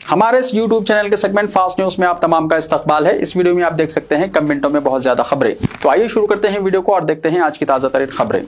हमारे इस YouTube channel के सेगमेंट फास्ट न्यूज में आप तमाम का इस्तकबाल है। इस वीडियो में आप देख सकते हैं कम मिनटों में बहुत ज्यादा खबरें। तो आइए शुरू करते हैं वीडियो को और देखते हैं आज की ताजा तरीन खबरें।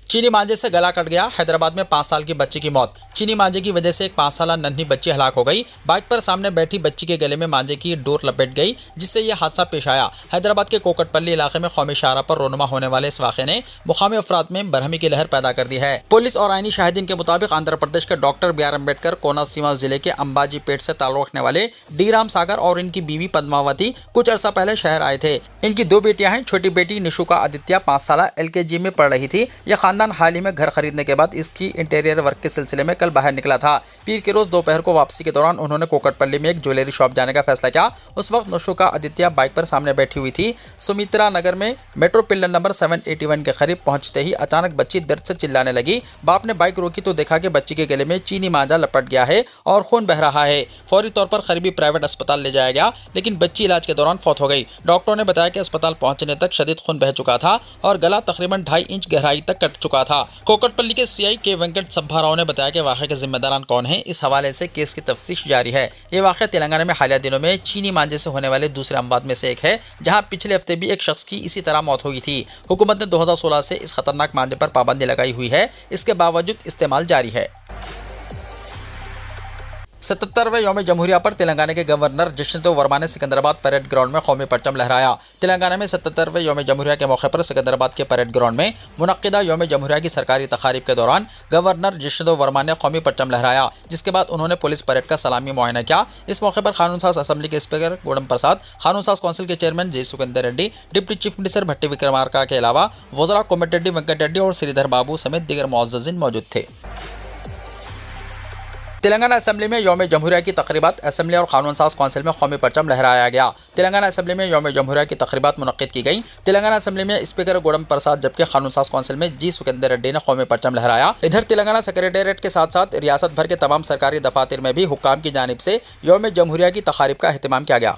चीनी मांझे से गला कट गया, हैदराबाद में 5 साल की बच्ची की मौत। चीनी मांझे की वजह से एक 5 साल नन्ही बच्ची हलाक हो गई। बाइक पर सामने बैठी बच्ची के गले में मांझे की डोर लपेट गई, जिससे यह हादसा पेश आया। हैदराबाद के कोकटपल्ली इलाके में कौमी शाहराह पर रोनुमा होने वाले इस वाक़े ने मुकामी अफराद में बरहमी की लहर पैदा कर दी है। पुलिस और आईनी शाहिदीन के मुताबिक आंध्र प्रदेश के doctor B R Ambedkar Konaseema जिले के अंबाजी पेट से ताल्लुक रखने वाले डी राम सागर और इनकी बीवी पद्मावती कुछ अर्सा पहले शहर आए थे। इनकी 2 बेटियां हैं। छोटी बेटी निशुका आदित्य 5 साल LKG में पढ़ रही थी। यह खानदान हाल ही में घर खरीदने के बाद इसकी इंटीरियर वर्क के सिलसिले में कल बाहर निकला था। पीर के रोज दोपहर को वापसी के दौरान उन्होंने कोकटपल्ली में एक ज्वेलरी शॉप जाने का फैसला किया। उस वक्त निशुका आदित्य बाइक पर सामने बैठी हुई थी। सुमित्रा नगर में मेट्रो पिल्लर नंबर 781 के करीब पहुंचते ही अचानक बच्ची दर्द से चिल्लाने लगी। बाप ने बाइक रोकी तो देखा कि बच्ची के गले में चीनी मांझा लपट गया है और खून बह रहा है। फौरी तौर पर करीबी प्राइवेट अस्पताल ले जाया गया, लेकिन बच्ची इलाज के दौरान फौत हो गई। डॉक्टरों ने बताया कि अस्पताल पहुंचने तक शदीद खून बह चुका था और गला तकरीबन 2.5 इंच गहराई तक कट चुका था। कोकटपल्ली के CI के वेंकट सब्भा राव ने बताया कि वाक़े के जिम्मेदारान कौन हैं, इस हवाले से केस की तफ्तीश जारी है। ये वाक़या तेलंगाना में हालिया दिनों में चीनी मांझे से होने वाले दूसरे अमवात में से एक है, जहां पिछले हफ्ते भी एक शख्स की इसी तरह मौत हुई थी। हुकूमत ने 2016 से इस खतरनाक मांझे पर पाबंदी लगाई हुई है, इसके बावजूद इस्तेमाल जारी है। 77वें यौम जमहूरिया पर तेलंगाना के गवर्नर जिष्णुदेव वर्मा ने सिकंदराबाद परेड ग्राउंड में कौमी परचम लहराया। तेलंगाना में 77वें यौम जमहूरिया के मौके पर सिकंदराबाद के परेड ग्राउंड में मुनक्किदा यौम जमहूरिया की सरकारी तकारीब के दौरान गवर्नर जिष्णुदेव वर्मा ने कौमी परचम लहराया, जिसके बाद उन्होंने पुलिस परेड का सलामी मुआयना किया। इस मौके पर कानून साज असेंबली के स्पीकर गुडम प्रसाद, कानून साज काउंसिल के चेयरमैन जी सुकेंदर रेड्डी, डिप्टी चीफ मिनिस्टर भट्टी विक्रमार्का के अलावा वज़रा कोमटिरेड्डी वेंकट रेड्डी और श्रीधर बाबू समेत दीगर मुअज़्ज़ज़ीन मौजूद थे। तेलंगाना असेंबली में यौम जमहूरिया की तकरीबात असेंबली और कानून साज काउंसिल में कौमी परचम लहराया गया। तेलंगाना असेंबली में यौम जमहूरिया की तकरीबात मुनक्किद की गई। तेलंगाना असेंबली में स्पीकर गुडम प्रसाद जबकि कानून साज काउंसिल में जी सुकेंदर रेड्डी ने कौमी परचम लहराया। इधर तेलंगाना सेक्रेटेरिएट के साथ साथ रियासत भर के तमाम सरकारी दफातर में भी हुक्काम की जानिब से यौम जमहूरिया की तकारीब का एहतमाम किया गया।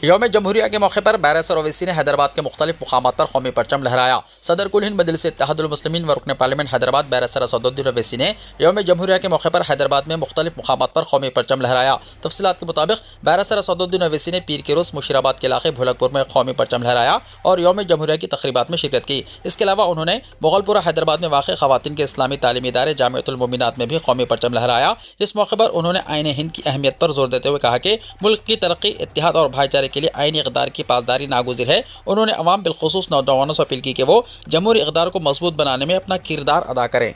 यौम जमहूरिया के मौके पर बैरिस्टर ओवैसी ने हैदराबाद के मुख्तलिफ मुकामात पर कौमी परचम लहराया। सदर कुल हिंद मजलिस इत्तेहादुल मुस्लिमीन व रुकन पार्लियामेंट हैदराबाद बैरिस्टर असदुद्दीन ओवैसी ने यौम जमहूरिया के मौके पर हैदराबाद में मुख्तलिफ मुकामात पर कौमी परचम लहराया। तफसीलात के मुताबिक बैरिस्टर असदुद्दीन ओवैसी ने पीर के रोज़ मुशीराबाद के इलाके भोलकपुर में कौमी परचम लहराया और यौम जमहूरिया की तकरीबात में शिरकत की। इसके अलावा उन्होंने मुगलपुरा हैदराबाद में वाक़ ख़वातीन के इस्लामी तालीमी इदारे जामिअतुल मोमिनात में भी कौमी परचम लहराया। इस मौके पर उन्होंने आईन हिंद की अहमियत पर जोर देते हुए कहा कि मुल्क की तरक्की, इत्तेहाद और भाईचारे के लिए आईनी इक़दार की पासदारी नागुज़िर है। उन्होंने अवाम बिलखुसूस नौजवानों से अपील की कि वो जमहूरी इक़दार को मजबूत बनाने में अपना किरदार अदा करें।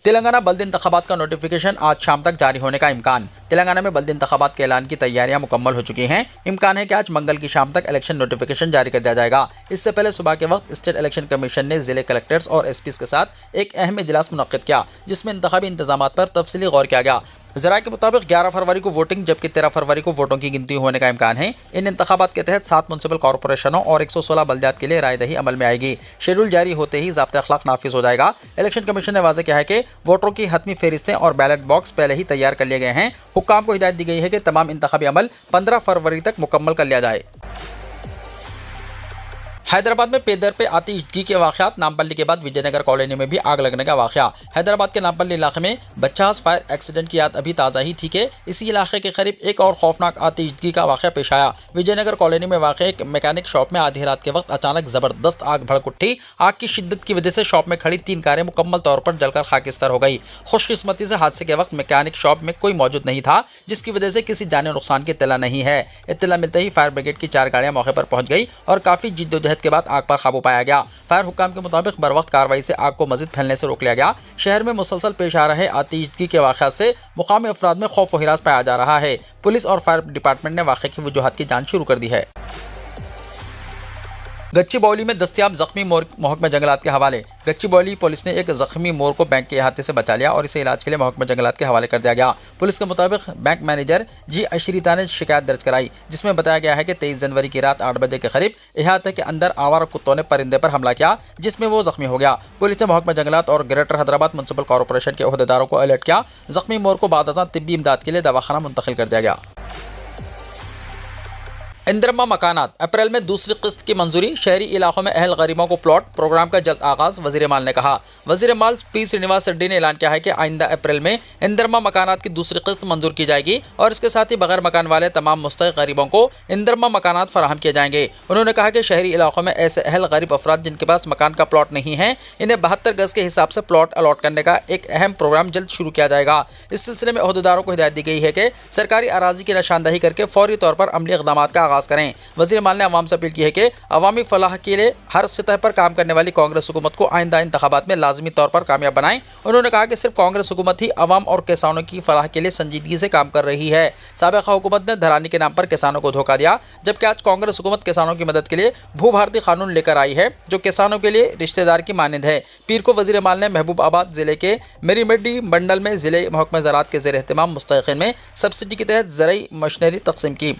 तेलंगाना बल्दी इंतखाबात का नोटिफिकेशन आज शाम तक जारी होने का इम्कान। तेलंगाना में बल्दी इंतखाबात के ऐलान की तैयारियां मुकम्मल हो चुकी हैं। इम्कान है कि आज मंगल की शाम तक इलेक्शन नोटिफिकेशन जारी कर दिया जाएगा। इससे पहले सुबह के वक्त स्टेट इलेक्शन कमीशन ने जिले कलेक्टर्स और SPs के साथ एक अहम इजलास मुनक्किद किया, जिसमें इंतखाबी इंतजामात पर तफसीली गौर किया गया। ज़राए के मुताबिक 11 फरवरी को वोटिंग जबकि 13 फरवरी को वोटों की गिनती होने का इम्कान है। इन इंतखाबात के तहत 7 म्युनिसिपल कॉरपोरेशनों और 116 बल्दियात के लिए रायदही अमल में आएगी। शेड्यूल जारी होते ही ज़ाब्ता अखलाक नाफिज हो जाएगा। इलेक्शन कमीशन ने वाज़ेह किया है कि वोटरों की हतमी फहरिस्तें और बैलेट बॉक्स पहले ही तैयार कर लिए गए हैं। हुक्काम को हिदायत दी गई है कि तमाम इंतखाबी अमल 15 फरवरी तक मुकम्मल कर लिया जाए। हैदराबाद में पेदर पे आतिशगी के वाक़यात। नामपल्ली के बाद विजयनगर कॉलोनी में भी आग लगने का वाक़या। हैदराबाद के नामपल्ली इलाके में बच्चास फायर एक्सीडेंट की याद अभी ताज़ा ही थी कि इसी इलाके के करीब एक और खौफनाक आतिशगी का वाक़या पेश आया। विजयनगर कॉलोनी में वाक़ एक मैकेनिक शॉप में आधी रात के वक्त अचानक ज़बरदस्त आग भड़क उठी। आग की शिद्दत की वजह से शॉप में खड़ी 3 कारें मुकम्मल तौर पर जलकर खाकिस्तार हो गई। खुशकिस्मती से हादसे के वक्त मैकेनिक शॉप में कोई मौजूद नहीं था, जिसकी वजह से किसी जानी नुकसान की इत्तला नहीं है। इत्तला मिलते ही फायर ब्रिगेड की 4 गाड़ियाँ मौके पर पहुँच गई और काफ़ी जिद्दोजहद के बाद आग पर काबू पाया गया। फायर हुक्काम के मुताबिक बरवक्त कार्रवाई से आग को मजीद फैलने से रोक लिया गया। शहर में मुसलसल पेश आ रहे आतिशगी के वाक़यात से मुकामी अफराद में खौफ व हिरास पाया जा रहा है। पुलिस और फायर डिपार्टमेंट ने वाक़े की वजूहात की जांच शुरू कर दी है। गच्चीबौली में दस्तयाब जख्मी मोर महकमा जंगलात के हवाले। गच्चीबौली पुलिस ने एक जख्मी मोर को बैंक के अहाते से बचा लिया और इसे इलाज के लिए महकमा जंगलात के हवाले कर दिया गया। पुलिस के मुताबिक बैंक मैनेजर जी अशरीता ने शिकायत दर्ज कराई, जिसमें बताया गया है कि 23 जनवरी की रात 8 बजे के करीब अहाते के अंदर आवारा कुत्तों ने परिंदे पर हमला किया, जिसमें वो जख्मी हो गया। पुलिस ने महकमा जंगलात और ग्रेटर हैदराबाद म्युनिसिपल कॉरपोरेशन के अहदेदारों को अलर्ट किया। जख्मी मोर को बाद तिब्बी इमदाद के लिए दवाखाना मुंतकिल कर दिया गया। इंदिरमा मकानात अप्रैल में दूसरी किस्त की मंजूरी, शहरी इलाकों में अहल गरीबों को प्लॉट, प्रोग्राम का जल्द आगाज। वजीर माल ने कहा। वजीर माल पी श्रीनिवास रेड्डी ने ऐलान किया है कि आइंदा अप्रैल में इंदिरमा मकानात की दूसरी किस्त मंजूर की जाएगी और इसके साथ ही बगैर मकान वाले तमाम मुस्तहिक गरीबों को इंदिरमा मकानात फराहम किए जाएंगे। उन्होंने कहा कि शहरी इलाकों में ऐसे अहल गरीब अफराद जिनके पास मकान का प्लॉट नहीं है, इन्हें 72 गज के हिसाब से प्लॉट अलॉट करने का एक अहम प्रोग्राम जल्द शुरू किया जाएगा। इस सिलसिले में ओहदेदारों को हिदायत दी गई है कि सरकारी अराजी की निशानदही करके फौरी तौर पर अमली इक़दामात का आगाज करें। वजीर माल ने अवाम से अपील की है कि अवामी फलाह के लिए हर सतह पर काम करने वाली कांग्रेस हुकूमत को आइंदा इंतखाबात में लाजमी तौर पर कामयाब बनाएं। उन्होंने कहा कि सिर्फ कांग्रेस हुकूमत ही अवाम और किसानों की फलाह के लिए संजीदगी से काम कर रही है। साबिक़ा हुकूमत ने धरानी के नाम पर किसानों को धोखा दिया, जबकि आज कांग्रेस हुकूमत किसानों की मदद के लिए भू भारती कानून लेकर आई है जो किसानों के लिए रिश्तेदार की मानंद है। पीर को वजीर माल ने महबूबाबाद जिले के मेरीमेडी मंडल में जिले महकमा ज़राअत के ज़ेर एहतमाम मुस्तहिक़ीन में सब्सिडी के तहत ज़रई मशीनरी तकसीम की।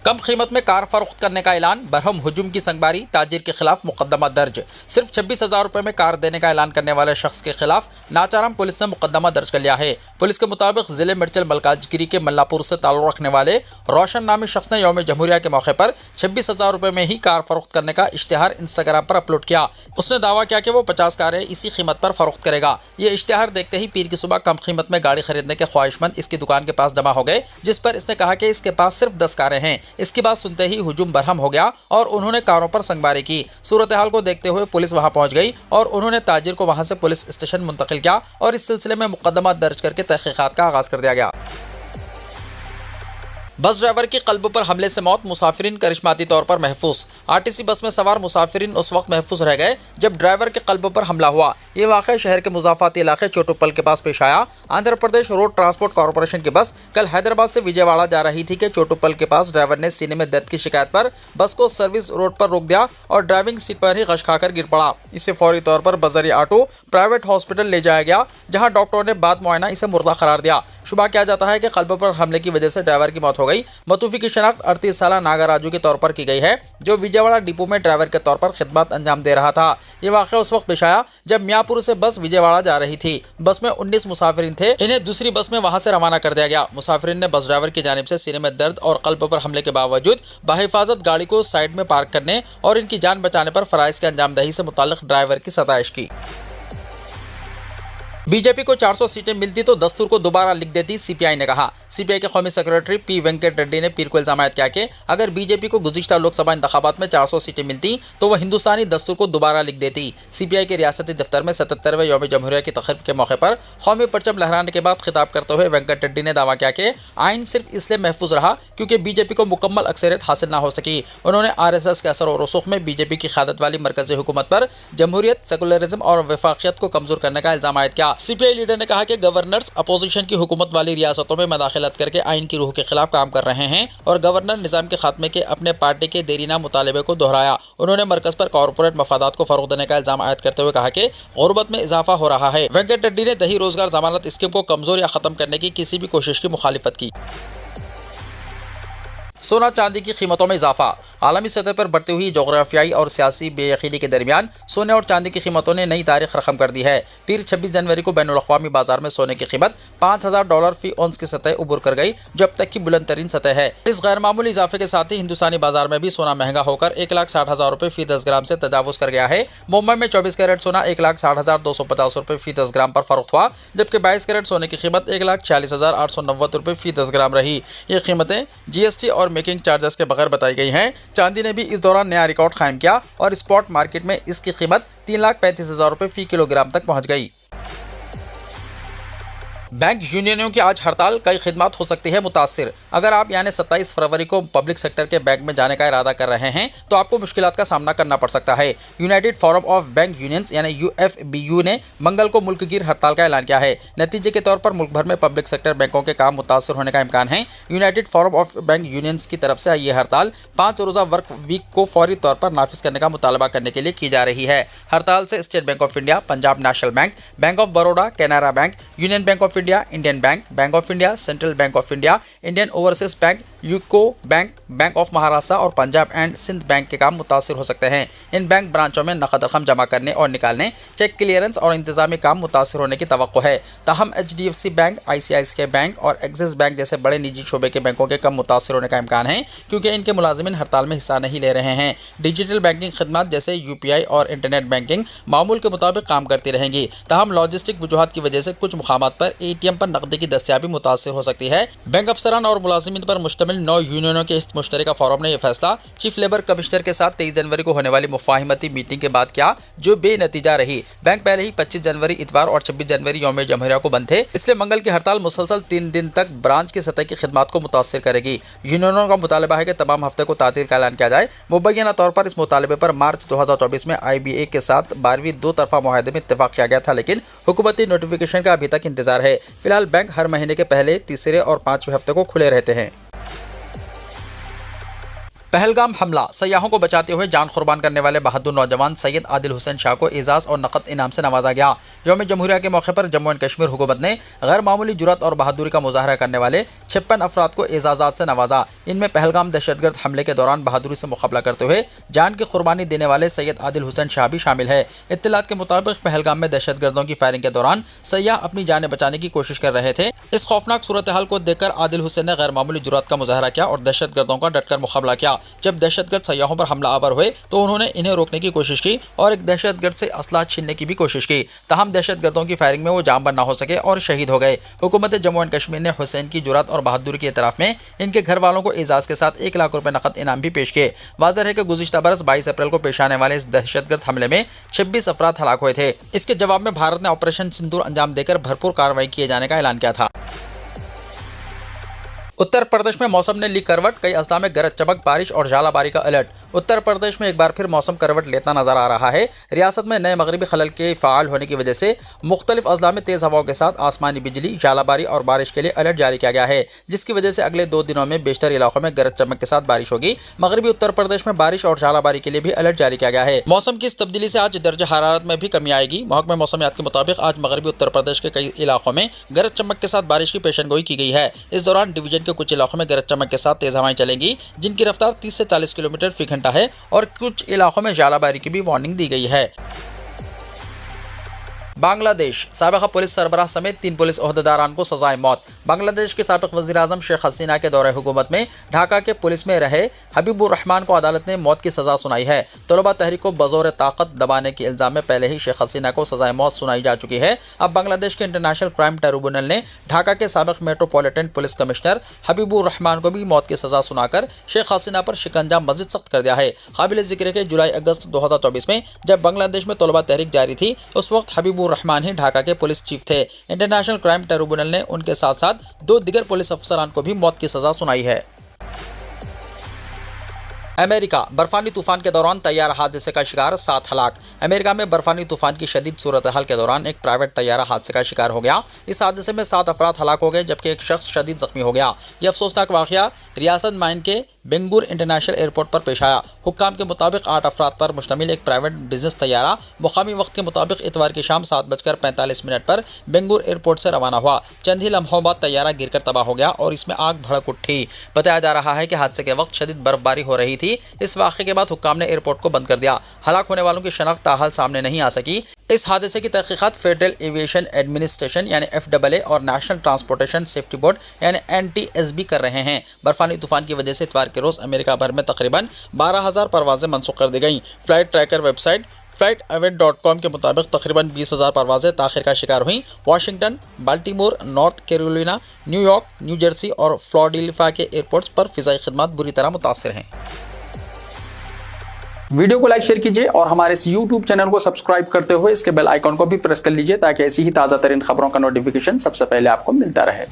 कम कीमत में कार फरोख्त करने का ऐलान, बरहम हुजूम की संगबारी, ताजिर के खिलाफ मुकदमा दर्ज। सिर्फ 26,000 रुपये में कार देने का ऐलान करने वाले शख्स के खिलाफ नाचाराम पुलिस ने मुकदमा दर्ज कर लिया है। पुलिस के मुताबिक जिले मिर्चल मलकाजगिरी के मल्लापुर से ताल्लुक़ रखने वाले रोशन नामी शख्स ने यौम जमहूरिया के मौके पर 26,000 रुपये में ही कार फरोख्त करने का इश्तिहार इंस्टाग्राम पर अपलोड किया। उसने दावा किया कि वो 50 कारें इसी कीमत पर फरोख्त करेगा। ये इश्तिहार देखते ही पीर की सुबह कम कीमत में गाड़ी खरीदने के ख्वाहिशमंद इसकी दुकान के पास जमा हो गए, जिस पर इसने कहा कि इसके पास सिर्फ 10 कारें हैं। इसकी बात सुनते ही हुजूम बरहम हो गया और उन्होंने कारों पर संगबारी की। सूरत हाल को देखते हुए पुलिस वहां पहुंच गई और उन्होंने ताजिर को वहां से पुलिस स्टेशन मुंतकिल किया और इस सिलसिले में मुकदमा दर्ज करके तहकीकात का आगाज कर दिया गया। बस ड्राइवर की कल्ब पर हमले से मौत, मुसाफिरीन करिश्माती तौर पर महफूज। आरटीसी बस में सवार मुसाफिरीन उस वक्त महफूज रह गए जब ड्राइवर के कल्ब पर हमला हुआ। ये वाक़या शहर के मुजाफाती इलाके चोटुपल के पास पेश आया। Andhra Pradesh road transport corporation की बस कल हैदराबाद से विजयवाड़ा जा रही थी कि चोटुपल के पास ड्राइवर ने सीने में दर्द की शिकायत पर बस को सर्विस रोड पर रोक दिया और ड्राइविंग सीट पर ही गश खाकर गिर पड़ा। इसे फौरी तौर पर बजरिया ऑटो प्राइवेट हॉस्पिटल ले जाया गया, जहाँ डॉक्टरों ने बाद मुआयना इसे मुर्दा करार दिया। शुबा किया जाता है कि कल्ब पर हमले की वजह से ड्राइवर की मौत हो गई। मतूफी की शनाख्त 38 साला नागाराजू के तौर पर की गई है, जो विजयवाड़ा डिपो में ड्राइवर के तौर पर खिदमत अंजाम दे रहा था। ये वाक़या उस वक्त पेश आया जब मियाँपुर से बस विजयवाड़ा जा रही थी। बस में 19 मुसाफिरीन थे। इन्हें दूसरी बस में वहां से रवाना कर दिया गया। मुसाफिरीन ने बस ड्राइवर की जानिब से सीने में दर्द और कल्ब पर हमले के बावजूद बाहिफाजत गाड़ी को साइड में पार्क करने और इनकी जान बचाने पर फराइज के अंजामदही से मुताल्लिक ड्राइवर की सताइश की। बीजेपी को 400 सीटें मिलती तो दस्तूर को दोबारा लिख देती, सीपीआई ने कहा। सीपीआई के कौमी सेक्रेटरी पी वेंकट रेड्डी ने पीर को इल्जाम किया कि अगर बीजेपी को गुज़िश्ता लोकसभा इंतखाबात में 400 सीटें मिलती तो वह हिंदुस्तानी दस्तूर को दोबारा लिख देती। सीपीआई के रियासती दफ्तर में 77वें यौम जमहूरिया की तक़रीब के मौके पर कौमी परचम लहराने के बाद खिताब करते हुए वेंकट रेड्डी ने दावा किया कि आइन सिर्फ इसलिए महफूज रहा क्योंकि बीजेपी को मुकम्मल अक्सरियत हासिल ना हो सकी। उन्होंने RSS के असर और रसूख में बीजेपी की क़यादत वाली मरकज़ी हुकूमत पर जमहूरियत, सेकुलरिज्म और वफाकियत को कमज़ोर करने का इल्जाम आयद किया। सीपीआई लीडर ने कहा कि गवर्नर्स अपोजिशन की हुकूमत वाली रियासतों में मदाखलत करके आइन की रूह के खिलाफ काम कर रहे हैं और गवर्नर निज़ाम के खात्मे के अपने पार्टी के देरीना मुतालबे को दोहराया। उन्होंने मरकज पर कॉरपोरेट मफादात को फरोग देने का इल्जाम आयद करते हुए कहा कि गुर्बत में इजाफा हो रहा है। वेंकट रेड्डी ने दही रोजगार जमानत स्कीम को कमजोर या खत्म करने की किसी भी कोशिश की मुखालिफत की। सोना चांदी की कीमतों में इजाफा। आलमी सतह पर बढ़ती हुई जोग्राफियाई और सियासी बेयकीनी के दरमियान सोने और चांदी की कीमतों ने नई तारीख रकम कर दी है। पीर 26 जनवरी को बैनुल अक़वामी बाजार में सोने की कीमत $5,000 फी औंस की सतह उबूर कर गई, जो अब तक की बुलंद तरीन सतह है। इस गैर मामूली इजाफे के साथ ही हिंदुस्तानी बाजार में भी सोना महंगा होकर 1,60,000 रुपये फी 10 ग्राम से तजावुज़ कर गया है। मुंबई में 24 कैरेट सोना 1,60,250 रुपये फी 10 ग्राम पर फरोख्त हुआ, जबकि 22 कैरेट सोने की कीमत 1,46,890 रुपये फी 10 ग्राम रही। ये कीमतें GST और मेकिंग चार्जेस के बगैर बताई गई हैं। चांदी ने भी इस दौरान नया रिकॉर्ड कायम किया और स्पॉट मार्केट में इसकी कीमत 3,35,000 रुपये फी किलोग्राम तक पहुंच गई। बैंक यूनियनों की आज हड़ताल, कई खिदमात हो सकती है मुतासिर। अगर आप यानी 27 फरवरी को पब्लिक सेक्टर के बैंक में जाने का इरादा कर रहे हैं तो आपको मुश्किलात का सामना करना पड़ सकता है। United forum of bank unions यानी UFBU ने मंगल को मुल्क गिर हड़ताल का ऐलान किया है। नतीजे के तौर पर मुल्क भर में पब्लिक सेक्टर बैंकों के काम मुतासर होने का इम्कान है। United forum of bank unions की तरफ से यह हड़ताल 5 रोज़ा वर्क वीक को फौरी तौर पर नाफिज करने का मुतालबा करने के लिए की जा रही है। हड़ताल से state bank of India, Punjab national bank, bank of Baroda, Canara bank, union bank of India, Indian bank, bank of India, central bank of India, Indian overseas bank, UCO bank, bank of Maharashtra और पंजाब एंड सिंध बैंक के काम मुतासिर हो सकते हैं। इन bank ब्रांचों में नकद रकम जमा करने और निकालने, चेक क्लियरेंस और इंतजामी काम मुतासिर होने की तवक्को है। ताहम HDFC बैंक, ICICI बैंक और एक्सिस बैंक जैसे बड़े निजी शोबे के बैंकों के कम मुतासिर होने का इम्कान है, क्योंकि इनके मुलाजिमिन हड़ताल में हिस्सा नहीं ले रहे हैं। डिजिटल बैंकिंग खदमात जैसे UPI और इंटरनेट बैंकिंग मामूल के मुताबिक काम करती रहेंगी। ताहम लॉजिस्टिक वजूहात की वजह से कुछ मुकामात पर ATM पर नकदी की दस्तयाबी मुतासिर हो सकती है। बैंक अफसरान और मुलाजिमिन पर मुश्तमिल 9 यूनियनों के इस मुश्तरका फोरम ने यह फैसला चीफ लेबर कमिश्नर के साथ 23 जनवरी को होने वाली मुफाहिमती मीटिंग के बाद किया, जो बेनतीजा रही। बैंक पहले ही 25 जनवरी इतवार और 26 जनवरी यौम जमहूरिया को बंद थे, इसलिए मंगल की हड़ताल मुसलसल 3 दिन तक ब्रांच की सतह की खिदमात को मुतासिर करेगी। यूनियनों का मुतालबा है कि तमाम हफ्ते को तातील का ऐलान किया जाए। मुबैना तौर पर इस मुतालबे पर मार्च 2024 में IBA के साथ 12वीं 2 तरफा मुआहदे में इत्तेफाक किया गया था, लेकिन हुकूमती नोटिफिकेशन का अभी तक इंतजार है। फिलहाल बैंक हर महीने के पहले, तीसरे और 5वें हफ्ते को खुले रहते हैं। पहलगाम हमला, सयाहों को बचाते हुए जान कुर्बान करने वाले बहादुर नौजवान सैयद आदिल हुसैन शाह को एजाज़ और नकद इनाम से नवाजा गया। यौम जमहूरिया के मौके पर जम्मू एंड कश्मीर हुकूमत ने गैर मामूली जुर्रत और बहादुरी का मुजाहरा करने वाले 56 अफराद को एजाज़ात से नवाजा। इनमें पहलगाम दहशतगर्द हमले के दौरान बहादुरी से मुकाबला करते हुए जान की कुर्बानी देने वाले सैयद आदिल हुसैन शाह भी शामिल है। इत्तलात के मुताबिक पहलगाम में दहशतगर्दों की फायरिंग के दौरान सयाह अपनी जानें बचाने की कोशिश कर रहे थे। इस खौफनाक सूरत हाल को देखकर आदिल हुसैन ने गैर मामूली जुर्रत का मुजाहरा किया और दहशतगर्दों का डटकर मुकाबला किया। जब दहशतगर्द सयाहों पर हमला आवर हुए तो उन्होंने इन्हें रोकने की कोशिश की और एक दहशतगर्द से असलाह छीनने की भी कोशिश की। ताहम दहशतगर्दों की फायरिंग में वो जामबंद न हो सके और शहीद हो गए। हुकूमत जम्मू एंड कश्मीर ने हुसैन की जुर्रत और बहादुरी के इतराफ में इनके घर वालों को एजाज के साथ 1 लाख रुपए नकद इनाम भी पेश किए। वाज़ेह है कि गुज़िश्ता बरस 22 अप्रैल को पेश आने वाले इस दहशतगर्द हमले में 26 अफराद हलाक हुए थे। इसके जवाब में भारत ने ऑपरेशन सिंदूर अंजाम देकर भरपूर कार्रवाई किए जाने का ऐलान किया था। उत्तर प्रदेश में मौसम ने ली करवट, कई अजला में गरज चमक, बारिश और झालाबारी का अलर्ट। उत्तर प्रदेश में एक बार फिर मौसम करवट लेता नजर आ रहा है। रियासत में नए मगरबी खलल के फ़ाल होने की वजह से मुख्तलिफ अजला में तेज़ हवाओं के साथ आसमानी बिजली, झालाबारी और बारिश के लिए अलर्ट जारी किया गया है, जिसकी वजह से अगले 2 दिनों में बेशतर इलाकों में गरज चमक के साथ बारिश होगी। मगरबी उत्तर प्रदेश में बारिश और झालाबारी के लिए भी अलर्ट जारी किया गया है। मौसम की इस तब्दीली से आज दर्जा हरारत में भी कमी आएगी। महकमा मौसमियात के मुताबिक आज मगरबी उत्तर प्रदेश के कई इलाकों में गरज चमक के साथ बारिश की पेशनगोई की गई है। इस दौरान डिवीजन के कुछ इलाकों में गरज चमक के साथ तेज हवाएं चलेंगी, जिनकी रफ्तार 30 से 40 किलोमीटर फी घंटा है और कुछ इलाकों में झालाबारी की भी वार्निंग दी गई है। बांग्लादेश, साबिक़ पुलिस सरबराह समेत 3 पुलिस ओहदेदारान को सजाए मौत। बांग्लादेश के साबिक़ वज़ीर-ए-आज़म शेख हसीना के दौरे हुकूमत में ढाका के पुलिस में रहे हबीबुर रहमान को अदालत ने मौत की सज़ा सुनाई है। तलबा तहरीक को बज़ौर ताकत दबाने के इल्ज़ाम में पहले ही शेख हसीना को सजाए मौत सुनाई जा चुकी है। अब बांग्लादेश के इंटरनेशनल क्राइम ट्रिब्यूनल ने ढाका के साबिक़ metropolitan police commissioner Habibur Rahman को भी मौत की सज़ा सुनाकर शेख हसीना पर शिकंजा मज़ीद सख्त कर दिया है। काबिल ज़िक्र है कि जुलाई-अगस्त 2024 में जब बांग्लादेश में तलबा तहरीक जारी थी, उस वक्त हबीबुर रहमान ही ढाका के पुलिस चीफ थे। इंटरनेशनल क्राइम ट्रिब्यूनल ने उनके साथ साथ 2 दिगर पुलिस अफसरान को भी मौत की सजा सुनाई है। अमेरिका, बर्फानी तूफान के दौरान तैयारा हादसे का शिकार, 7 हलाक। अमेरिका में बर्फानी तूफान की शदीद सूरत हाल के दौरान एक प्राइवेट तैयारा हादसे का शिकार हो गया। इस हादसे में 7 अफराद हलाक हो गए, जबकि एक शख्स शदीद जख्मी हो गया। यह अफसोसनाक वाक़या रियासत माइन के बेंगुर इंटरनेशनल एयरपोर्ट पर पेश आया। हुक्काम के मुताबिक 8 अफराद पर मुश्तमिल एक प्राइवेट बिजनेस तैयारा मुकामी वक्त के मुताबिक इतवार की शाम 7:45 पर बेंगुर एयरपोर्ट से रवाना हुआ। चंद ही लम्हों बाद तैयारा गिरकर तबाह हो गया और इसमें आग भड़क उठी। बताया जा रहा है कि हादसे के वक्त शदीद बर्फबारी हो रही थी। इस वाक़े के बाद हुक्काम ने एयरपोर्ट को बंद कर दिया। हलाक होने वालों की शनाख्त ताहाल सामने नहीं आ सकी। इस हादसे की तहकीकात फेडरल एविएशन एडमिनिस्ट्रेशन यानी FAA और नेशनल ट्रांसपोर्टेशन सेफ्टी बोर्ड यानी NTSB कर रहे हैं। बर्फानी तूफान की वजह से इतवार के रोज़ अमेरिका भर में तकरीबन 12,000 परवाजें मनसूख कर दी गईं। फ्लाइट ट्रैकर वेबसाइट flightaware.com के मुताबिक तकरीबन 20,000 परवाजें ताख़िर का शिकार हुई। Washington, Baltimore, north Carolina, New York, new Jersey और फ्लोरिडा के एयरपोर्ट्स पर फ़िज़ाई खिदमत बुरी तरह मुतासिर हैं। वीडियो को लाइक शेयर कीजिए और हमारे इस YouTube चैनल को सब्सक्राइब करते हुए इसके बेल आइकॉन को भी प्रेस कर लीजिए, ताकि ऐसी ही ताज़ा तरीन खबरों का नोटिफिकेशन सबसे पहले आपको मिलता रहे।